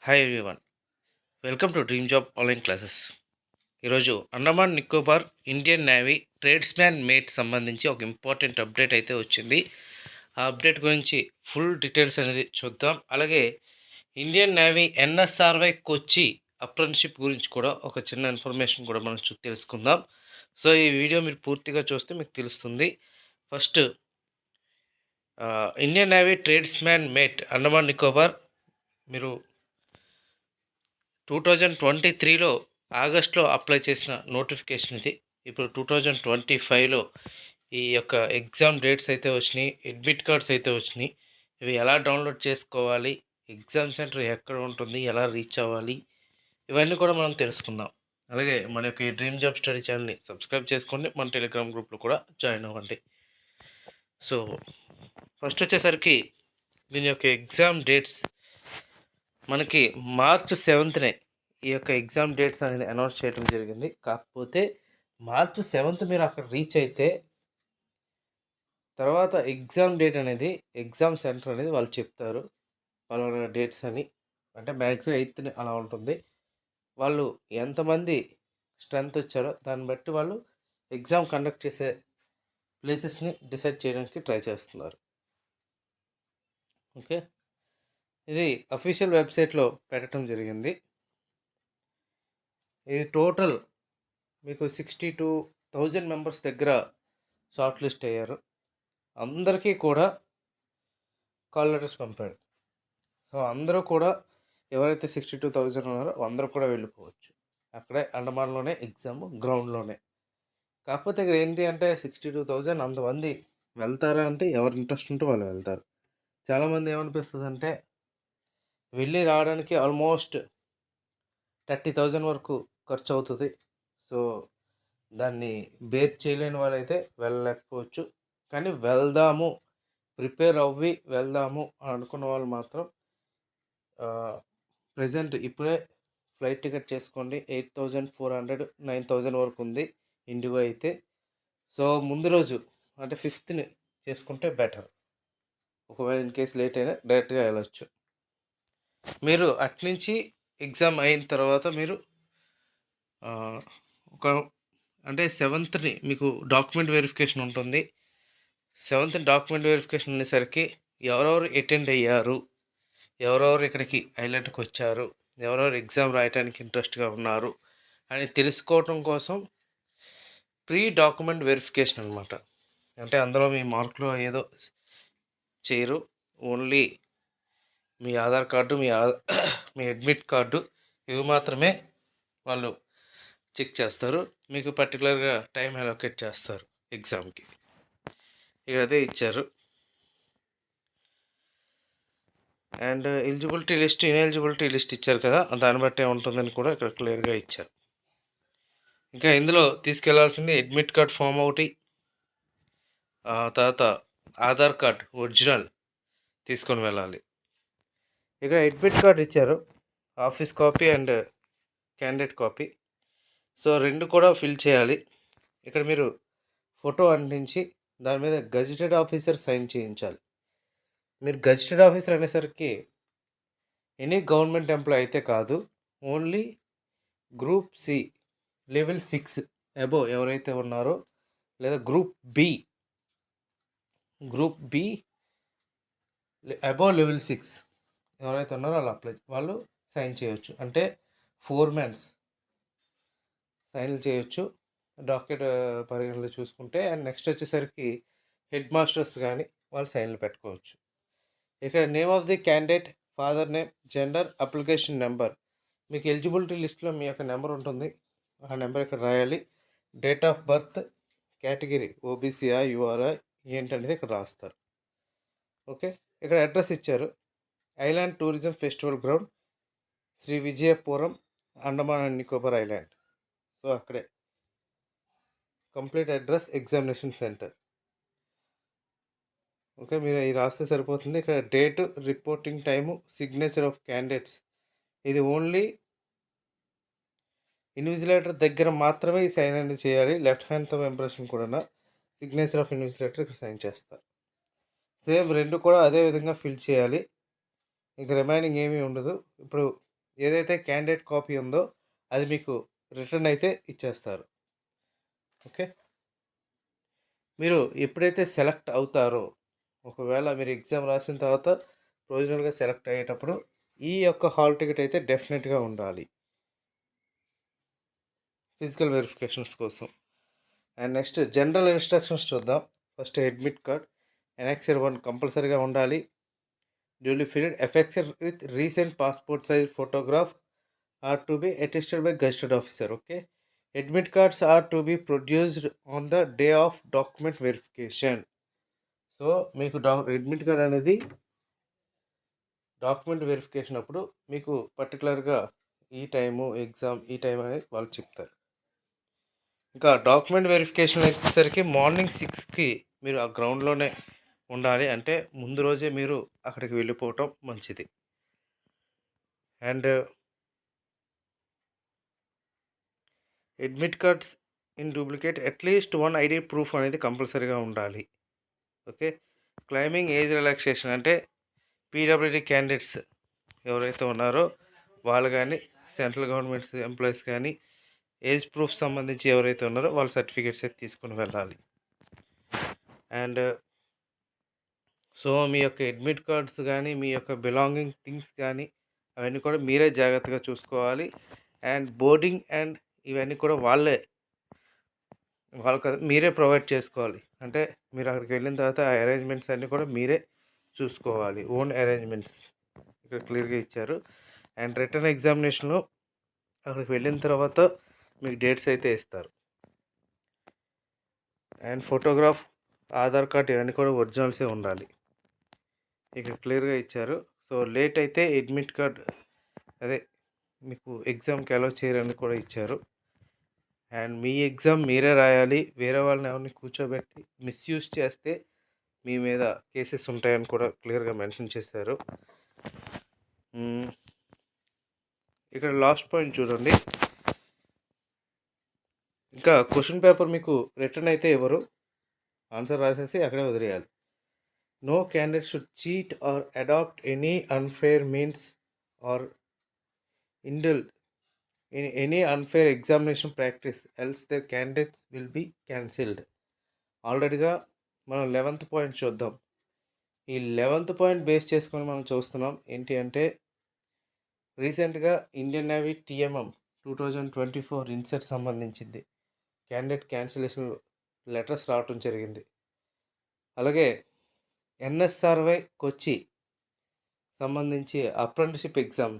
Hi everyone, welcome to dream job online classes. ఈరోజు Andaman Nicobar Indian navy tradesman mate సంబంధించి ఒక important update అయితే వచ్చింది. ఆ అప్డేట్ గురించి ఫుల్ డీటెయిల్స్ అనేది చూద్దాం. అలాగే ఇండియన్ నేవీ ఎన్ఎస్ఆర్వై కొచ్చి అప్రెంటిషిప్ గురించి కూడా ఒక చిన్న ఇన్ఫర్మేషన్ కూడా మనం తెలుసుకుందాం. సో ఈ వీడియో మీరు పూర్తిగా చూస్తే మీకు తెలుస్తుంది. First Indian navy tradesman mate Andaman Nicobar మీరు 2023లో ఆగస్ట్లో అప్లై చేసిన నోటిఫికేషన్ ఇది. ఇప్పుడు 2025లో ఈ యొక్క ఎగ్జామ్ డేట్స్ అయితే వచ్చినాయి, అడ్మిట్ కార్డ్స్ అయితే వచ్చినాయి. ఇవి ఎలా డౌన్లోడ్ చేసుకోవాలి, ఎగ్జామ్ సెంటర్ ఎక్కడ ఉంటుంది, ఎలా రీచ్ అవ్వాలి, ఇవన్నీ కూడా మనం తెలుసుకుందాం. అలాగే మన యొక్క ఈ డ్రీమ్ జాబ్ స్టడీ ఛానల్ని సబ్స్క్రైబ్ చేసుకోండి, మన టెలిగ్రామ్ గ్రూప్లో కూడా జాయిన్ అవ్వండి. సో ఫస్ట్ వచ్చేసరికి దీని యొక్క ఎగ్జామ్ డేట్స్ మనకి మార్చ్ 7th ఈ యొక్క ఎగ్జామ్ డేట్స్ అనేది అనౌన్స్ చేయడం జరిగింది. కాకపోతే మార్చ్ 7th మీరు అక్కడ రీచ్ అయితే తర్వాత ఎగ్జామ్ డేట్ అనేది ఎగ్జామ్ సెంటర్ అనేది వాళ్ళు చెప్తారు. పలానా డేట్స్ అని, అంటే మ్యాక్సిమం 8th అలా ఉంటుంది. వాళ్ళు ఎంతమంది స్ట్రెంత్ వచ్చారో దాన్ని బట్టి వాళ్ళు ఎగ్జామ్ కండక్ట్ చేసే ప్లేసెస్ని డిసైడ్ చేయడానికి ట్రై చేస్తున్నారు. ఓకే, ఇది అఫీషియల్ వెబ్సైట్లో పెట్టడం జరిగింది. ఇది టోటల్ మీకు 62,000 మెంబర్స్ దగ్గర షార్ట్ లిస్ట్ అయ్యారు. అందరికీ కూడా కాల్ లెటర్స్ పంపాడు. సో అందరూ కూడా ఎవరైతే 62,000 ఉన్నారో అందరూ కూడా వెళ్ళిపోవచ్చు. అక్కడే అండమాన్లోనే ఎగ్జామ్, గ్రౌండ్లోనే. కాకపోతే ఇక్కడ ఏంటి అంటే 62,000 అంతమంది వెళ్తారా అంటే ఎవరి ఇంట్రెస్ట్ ఉంటే వాళ్ళు వెళ్తారు. చాలామంది ఏమనిపిస్తుంది అంటే వెళ్ళి రావడానికి ఆల్మోస్ట్ 30,000 వరకు ఖర్చు అవుతుంది. సో దాన్ని బేర్ చేయలేని వాళ్ళైతే వెళ్ళలేకపోవచ్చు. కానీ వెళ్దాము, ప్రిపేర్ అవ్వి వెళ్దాము అని అనుకున్న వాళ్ళు మాత్రం ప్రజెంట్ ఇప్పుడే ఫ్లైట్ టికెట్ చేసుకోండి. 8,400 9,000 వరకు ఉంది ఇండిగో అయితే. సో ముందు రోజు అంటే 5th చేసుకుంటే బెటర్. ఒకవేళ ఇన్ కేసు లేట్ అయినా డైరెక్ట్గా వెళ్ళొచ్చు. మీరు అట్నుంచి ఎగ్జామ్ అయిన తర్వాత మీరు ఒక అంటే 7th మీకు డాక్యుమెంట్ వెరిఫికేషన్ ఉంటుంది. 7th డాక్యుమెంట్ వెరిఫికేషన్ అనేసరికి ఎవరెవరు అటెండ్ అయ్యారు, ఎవరెవరు ఇక్కడికి ఐలాండ్కి వచ్చారు, ఎవరెవరు ఎగ్జామ్ రాయడానికి ఇంట్రెస్ట్గా ఉన్నారు అని తెలుసుకోవటం కోసం ప్రీ డాక్యుమెంట్ వెరిఫికేషన్ అనమాట. అంటే అందులో మీ మార్కులు ఏదో చేయరు, ఓన్లీ మీ ఆధార్ కార్డు, మీ అడ్మిట్ కార్డు ఇవి మాత్రమే వాళ్ళు చెక్ చేస్తారు. మీకు పర్టికులర్గా టైం అలొకేట్ చేస్తారు ఎగ్జామ్కి. ఇక్కడ అదే ఇచ్చారు. And eligibility list, ineligibility list ఇచ్చారు కదా, దాన్ని బట్టే ఉంటుందని కూడా ఇక్కడ క్లియర్గా ఇచ్చారు. ఇంకా ఇందులో తీసుకెళ్లాల్సింది అడ్మిట్ కార్డ్ ఫామ్ ఒకటి, తర్వాత ఆధార్ కార్డ్ ఒరిజినల్ తీసుకొని వెళ్ళాలి. ఇక్కడ అడ్మిట్ కార్డ్ ఇచ్చారు, office copy and candidate copy. So రెండు కూడా ఫిల్ చేయాలి. ఇక్కడ మీరు ఫోటో అంటించి దాని మీద గజిటెడ్ ఆఫీసర్ సైన్ చేయించాలి. మీరు గజిటెడ్ ఆఫీసర్ అనేసరికి ఎనీ గవర్నమెంట్ ఎంప్లాయ్ అయితే కాదు, only group C level 6 above ఎవరైతే ఉన్నారో, లేదా గ్రూప్ బి అబోవ్ లెవెల్ 6 ఎవరైతే ఉన్నారో వాళ్ళు సైన్ చేయొచ్చు. అంటే 4 మ్యాన్స్ సైన్లు చేయొచ్చు డాక్యుమెంట్ పరిగణలో చూసుకుంటే. అండ్ నెక్స్ట్ వచ్చేసరికి హెడ్ మాస్టర్స్ కానీ వాళ్ళు సైన్లు పెట్టుకోవచ్చు. ఇక్కడ name of the candidate, father name, gender, application number, మీకు ఎలిజిబిలిటీ లిస్ట్లో మీ యొక్క నెంబర్ ఉంటుంది, ఆ నెంబర్ ఇక్కడ రాయాలి. డేట్ ఆఫ్ బర్త్, కేటగిరీ ఓబీసీఆ యూఆర్ఐ ఏంటనేది ఇక్కడ రాస్తారు. ఓకే, ఇక్కడ అడ్రస్ ఇచ్చారు, island tourism festival ground, Shri Vijayapuram, Andaman and Nicobar island. So అక్కడే complete address, examination centre. Okay, మీరు ఇది రాస్తే సరిపోతుంది. ఇక్కడ date, reporting time, signature of candidates, ఇది ఓన్లీ ఇన్విజిలేటర్ దగ్గర మాత్రమే ఈ సైన్ అనేది చేయాలి. లెఫ్ట్ హ్యాండ్తో ఇంప్రెషన్ కూడా సిగ్నేచర్ ఆఫ్ ఇన్విజిలేటర్ ఇక్కడ సైన్ చేస్తారు. సేమ్ రెండు కూడా అదే విధంగా ఫిల్ చేయాలి. ఇక రిమైనింగ్ ఏమీ ఉండదు. ఇప్పుడు ఏదైతే క్యాండిడేట్ కాపీ ఉందో అది మీకు రిటర్న్ అయితే ఇచ్చేస్తారు. ఓకే. మీరు ఎప్పుడైతే సెలెక్ట్ అవుతారో, ఒకవేళ మీరు ఎగ్జామ్ రాసిన తర్వాత ప్రొవిజనల్‌గా సెలెక్ట్ అయ్యేటప్పుడు ఈ యొక్క హాల్ టికెట్ అయితే డెఫినెట్‌గా ఉండాలి. ఫిజికల్ వెరిఫికేషన్స్ కోసం. అండ్ నెక్స్ట్ జనరల్ ఇన్స్ట్రక్షన్స్ చూద్దాం. ఫస్ట్ అడ్మిట్ కార్డ్ ఎనెక్సర్ 1 కంపల్సరీగా ఉండాలి. Duly filled annexure with recent passport size photograph are to be attested by gazetted officer. Okay. Admit cards are to be produced on the day of document verification. So మీకు admit card అనేది document verification అప్పుడు మీకు పర్టికులర్గా ఈ time exam ఈ time అనేది వాళ్ళు చెప్తారు. ఇంకా డాక్యుమెంట్ వెరిఫికేషన్ వచ్చేసరికి మార్నింగ్ 6కి మీరు ఆ గ్రౌండ్లోనే ఉండాలి. అంటే ముందు రోజే మీరు అక్కడికి వెళ్ళిపోవటం మంచిది. And admit cards in duplicate at least 1 ID proof అనేది కంపల్సరీగా ఉండాలి. ఓకే. క్లైమింగ్ ఏజ్ రిలాక్సేషన్ అంటే పీడబ్ల్యూడీ క్యాండిడేట్స్ ఎవరైతే ఉన్నారో వాళ్ళు కానీ, సెంట్రల్ గవర్నమెంట్ ఎంప్లాయీస్ కానీ ఏజ్ ప్రూఫ్ సంబంధించి ఎవరైతే ఉన్నారో వాళ్ళ సర్టిఫికేట్స్ అయితే తీసుకుని వెళ్ళాలి. అండ్ సో మీ యొక్క అడ్మిట్ కార్డ్స్ కానీ, మీ యొక్క బిలాంగింగ్ థింగ్స్ కానీ అవన్నీ కూడా మీరే జాగ్రత్తగా చూసుకోవాలి. అండ్ బోర్డింగ్ అండ్ ఇవన్నీ కూడా వాళ్ళకి మీరే ప్రొవైడ్ చేసుకోవాలి. అంటే మీరు అక్కడికి వెళ్ళిన తర్వాత ఆ అరేంజ్మెంట్స్ అన్నీ కూడా మీరే చూసుకోవాలి. ఓన్ అరేంజ్మెంట్స్ ఇక్కడ క్లియర్గా ఇచ్చారు. అండ్ రిటర్న్ ఎగ్జామినేషన్లో అక్కడికి వెళ్ళిన తర్వాత మీకు డేట్స్ అయితే ఇస్తారు. అండ్ ఫోటోగ్రాఫ్, ఆధార్ కార్డ్ ఇవన్నీ కూడా ఒరిజినల్సే ఉండాలి. ఇక్కడ క్లియర్గా ఇచ్చారు. సో లేట్ అయితే అడ్మిట్ కార్డ్ అదే మీకు ఎగ్జామ్కి అలౌ చేయరని కూడా ఇచ్చారు. అండ్ మీ ఎగ్జామ్ మీరే రాయాలి. వేరే వాళ్ళని ఎవరిని కూర్చోబెట్టి మిస్యూజ్ చేస్తే మీ మీద కేసెస్ ఉంటాయని కూడా క్లియర్గా మెన్షన్ చేశారు. ఇక్కడ లాస్ట్ పాయింట్ చూడండి. ఇంకా క్వశ్చన్ పేపర్ మీకు రిటర్న్ అయితే ఇవ్వరు. ఆన్సర్ రాసేసి అక్కడే వదిలేయాలి. No candidate should cheat or adopt any unfair means or indulge in any unfair examination practice, else the candidates will be cancelled. ఆల్రెడీగా మనం 11th పాయింట్ చూద్దాం. ఈ 11th పాయింట్ బేస్ చేసుకొని మనం చూస్తున్నాం. ఏంటి అంటే రీసెంట్గా ఇండియన్ నేవీ TMM 2024 ఇన్సెట్ సంబంధించింది క్యాండిడేట్ క్యాన్సిలేషన్ లెటర్స్ రావటం జరిగింది. అలాగే NSRY కొచ్చి సంబంధించి అప్రెంటిషిప్ ఎగ్జామ్.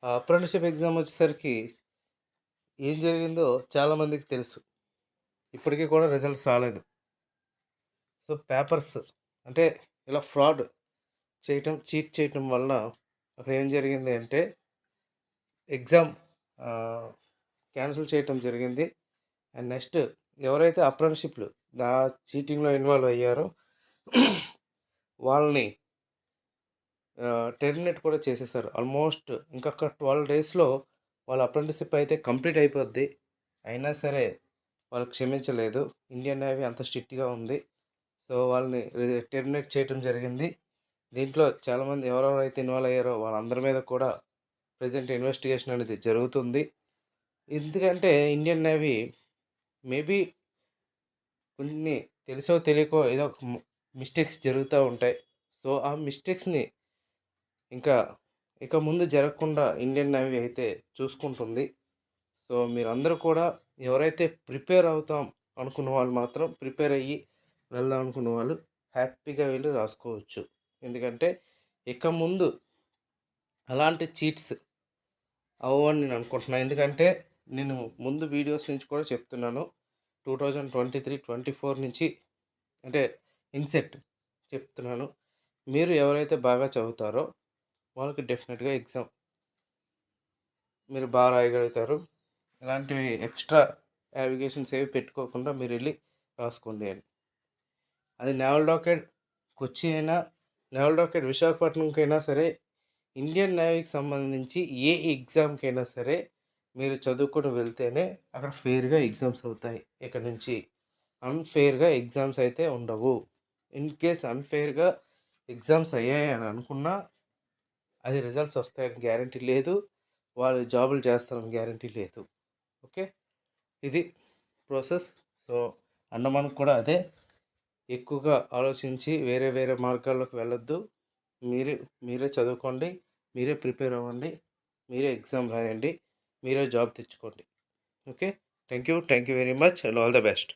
ఆ అప్రెంటిషిప్ ఎగ్జామ్ వచ్చేసరికి ఏం జరిగిందో చాలామందికి తెలుసు. ఇప్పటికీ కూడా రిజల్ట్స్ రాలేదు. సో పేపర్స్ అంటే ఇలా ఫ్రాడ్ చేయటం, చీట్ చేయటం వలన అక్కడ ఏం జరిగింది అంటే ఎగ్జామ్ క్యాన్సిల్ చేయటం జరిగింది. అండ్ నెక్స్ట్ ఎవరైతే అప్రెంటిషిప్లు చీటింగ్లో ఇన్వాల్వ్ అయ్యారో వాళ్ళని టెర్మినేట్ కూడా చేసేసారు. ఆల్మోస్ట్ ఇంకొక 12 డేస్లో వాళ్ళ అప్రెంటిషిప్ అయితే కంప్లీట్ అయిపోద్ది. అయినా సరే వాళ్ళు క్షమించలేదు. ఇండియన్ నేవీ అంత స్ట్రిక్ట్గా ఉంది. సో వాళ్ళని టెర్మినేట్ చేయడం జరిగింది. దీంట్లో చాలామంది ఎవరెవరైతే ఇన్వాల్వ్ అయ్యారో వాళ్ళందరి మీద కూడా ప్రజెంట్ ఇన్వెస్టిగేషన్ అనేది జరుగుతుంది. ఎందుకంటే ఇండియన్ నేవీ మేబీ కొన్ని తెలుసో తెలియకో ఏదో మిస్టేక్స్ జరుగుతూ ఉంటాయి. సో ఆ మిస్టేక్స్ని ఇక ముందు జరగకుండా ఇండియన్ నేవీ అయితే చూసుకుంటుంది. సో మీరందరూ కూడా ఎవరైతే ప్రిపేర్ అవుతాం అనుకున్న వాళ్ళు మాత్రం ప్రిపేర్ అయ్యి వెళ్దాం అనుకున్న వాళ్ళు హ్యాపీగా వెళ్ళి రాసుకోవచ్చు. ఎందుకంటే ఇక ముందు అలాంటి చీట్స్ అవ్వని నేను అనుకుంటున్నాను. ఎందుకంటే నేను ముందు వీడియోస్ నుంచి కూడా చెప్తున్నాను. 2023-24 నుంచి అంటే ఇన్సెట్ చెప్తున్నాను. మీరు ఎవరైతే బాగా చదువుతారో వాళ్ళకి డెఫినెట్గా ఎగ్జామ్ మీరు బాగా రాయగలుగుతారు. ఇలాంటివి ఎక్స్ట్రా నావిగేషన్స్ ఏవి పెట్టుకోకుండా మీరు వెళ్ళి రాసుకోండి అని. అది నేవల్ డాకెట్ కొచ్చి అయినా, నేవల్ డాకెట్ విశాఖపట్నంకైనా సరే, ఇండియన్ నేవీకి సంబంధించి ఏ ఎగ్జామ్కైనా సరే మీరు చదువుకొని వెళ్తేనే అక్కడ ఫెయిర్గా ఎగ్జామ్స్ అవుతాయి. ఇక్కడ నుంచి అన్ఫెయిర్గా ఎగ్జామ్స్ అయితే ఉండవు. ఇన్ కేస్ అన్ఫెయిర్గా ఎగ్జామ్స్ అయ్యాయి అని అనుకున్నా అది రిజల్ట్స్ వస్తాయని గ్యారంటీ లేదు. వాళ్ళు జాబులు చేస్తారని గ్యారంటీ లేదు. ఓకే, ఇది ప్రాసెస్. సో అన్నమానికి కూడా అదే, ఎక్కువగా ఆలోచించి వేరే వేరే మార్గాల్లోకి వెళ్ళొద్దు. మీరే మీరే చదువుకోండి, మీరే ప్రిపేర్ అవ్వండి, మీరే ఎగ్జామ్ రాయండి, మీరే జాబ్ తెచ్చుకోండి. Okay, thank you very much and all the best.